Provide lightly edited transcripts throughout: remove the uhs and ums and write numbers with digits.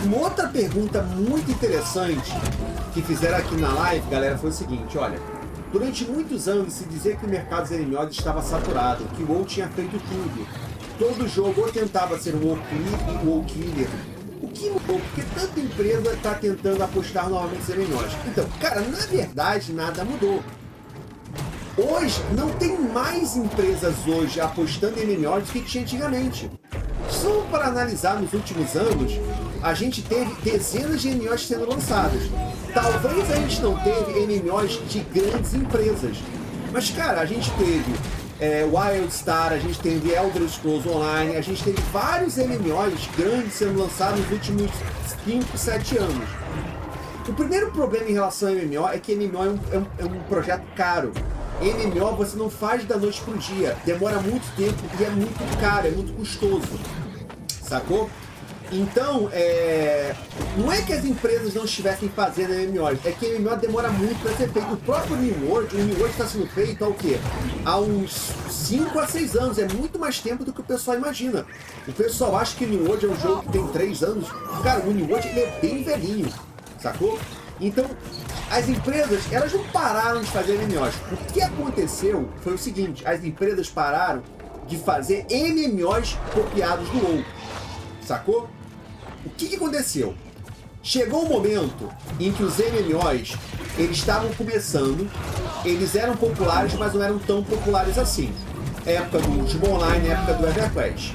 Uma outra pergunta muito interessante que fizeram aqui na live, galera, foi o seguinte, olha, durante muitos anos se dizia que o mercado dos MMOs estava saturado, que o WoW tinha feito tudo. Todo jogo ou tentava ser um WoW killer. O que mudou? Porque tanta empresa está tentando apostar novamente nos MMOs. Então, cara, na verdade, nada mudou. Hoje, não tem mais empresas hoje apostando em MMOs do que tinha antigamente. Só para analisar nos últimos anos, a gente teve dezenas de MMOs sendo lançados. Talvez a gente não teve MMOs de grandes empresas. Mas, cara, a gente teve Wildstar, a gente teve Elder Scrolls Online, a gente teve vários MMOs grandes sendo lançados nos últimos 5, 7 anos. O primeiro problema em relação a MMO é que MMO é um projeto caro. MMO você não faz da noite pro dia, demora muito tempo e é muito caro, é muito custoso, sacou? Então, não é que as empresas não estivessem fazendo MMOs, é que MMO demora muito para ser feito. O próprio New World, o New World está sendo feito há o quê? Há uns 5 a 6 anos, é muito mais tempo do que o pessoal imagina. O pessoal acha que o New World é um jogo que tem 3 anos, cara, o New World ele é bem velhinho, sacou? Então, as empresas, elas não pararam de fazer MMOs. O que aconteceu foi o seguinte, as empresas pararam de fazer MMOs copiados do WoW, sacou? O que aconteceu? Chegou um momento em que os MMOs, eles estavam começando, eles eram populares, mas não eram tão populares assim. Época do Ultima Online, época do EverQuest.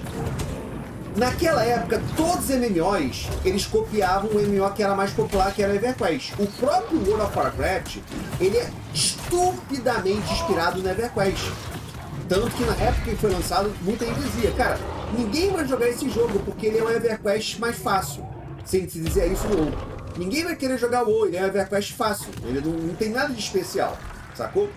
Naquela época, todos os MMOs, eles copiavam o MMO que era mais popular, que era o EverQuest. O próprio World of Warcraft, ele é estupidamente inspirado no EverQuest. Tanto que na época que ele foi lançado, muita gente dizia, cara, ninguém vai jogar esse jogo porque ele é um EverQuest mais fácil. Sem se dizer isso no WoW. Ninguém vai querer jogar o WoW, ele é um EverQuest fácil. Ele não tem nada de especial, sacou?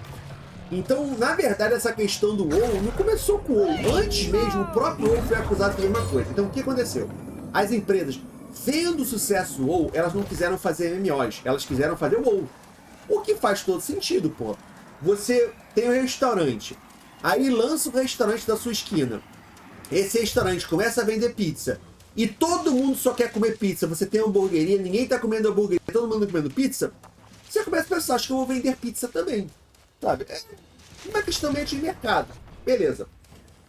Então, na verdade, essa questão do WoW não começou com o WoW. Antes mesmo, o próprio WoW foi acusado de mesma coisa. Então, o que aconteceu? As empresas, vendo o sucesso do WoW, elas não quiseram fazer MMOs. Elas quiseram fazer o WoW. O que faz todo sentido, pô. Você tem um restaurante. Aí lança o restaurante da sua esquina. Esse restaurante começa a vender pizza. E todo mundo só quer comer pizza. Você tem uma hamburgueria, ninguém tá comendo hambúrguer, todo mundo comendo pizza. Você começa a pensar, acho que eu vou vender pizza também. Sabe? É uma questão meio de mercado. Beleza.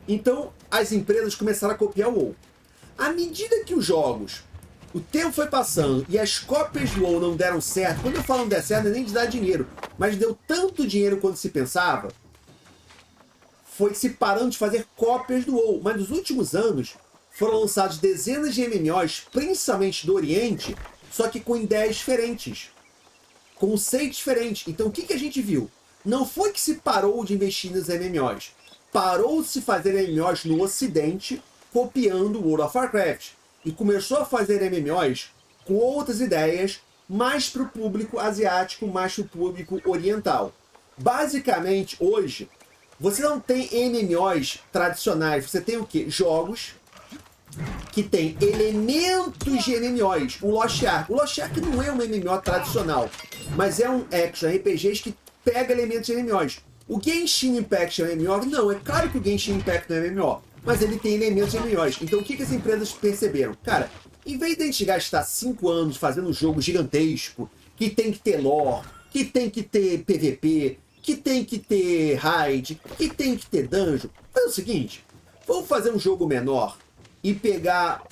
Então, as empresas começaram a copiar o WoW. À medida que os jogos, o tempo foi passando e as cópias do WoW não deram certo, quando eu falo não der certo, não é nem de dar dinheiro, mas deu tanto dinheiro quanto se pensava, foi se parando de fazer cópias do WoW. Mas nos últimos anos, foram lançados dezenas de MMOs, principalmente do Oriente, só que com ideias diferentes. Conceitos diferentes. Então, o que a gente viu? Não foi que se parou de investir nos MMOs. Parou de se fazer MMOs no Ocidente, copiando o World of Warcraft. E começou a fazer MMOs com outras ideias, mais para o público asiático, mais para o público oriental. Basicamente, hoje, você não tem MMOs tradicionais. Você tem o quê? Jogos que tem elementos de MMOs. O Lost Ark. O Lost Ark não é um MMO tradicional, mas é um action RPGs que pega elementos de MMOs. O Genshin Impact é um MMO? Não, é claro que o Genshin Impact não é MMO, mas ele tem elementos de MMOs. Então o que as empresas perceberam? Cara, em vez de a gente gastar 5 anos fazendo um jogo gigantesco, que tem que ter lore, que tem que ter PVP, que tem que ter raid, que tem que ter dungeon, faz o seguinte, vamos fazer um jogo menor e pegar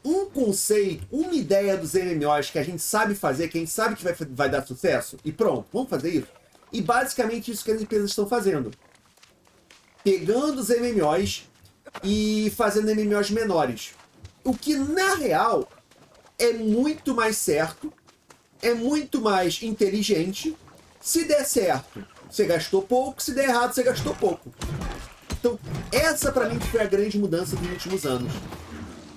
um conceito, uma ideia dos MMOs que a gente sabe fazer, que a gente sabe que vai dar sucesso, e pronto, vamos fazer isso. E basicamente isso que as empresas estão fazendo. Pegando os MMOs e fazendo MMOs menores. O que, na real, é muito mais certo, é muito mais inteligente. Se der certo, você gastou pouco. Se der errado, você gastou pouco. Então, essa pra mim foi a grande mudança dos últimos anos.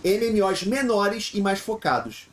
MMOs menores e mais focados.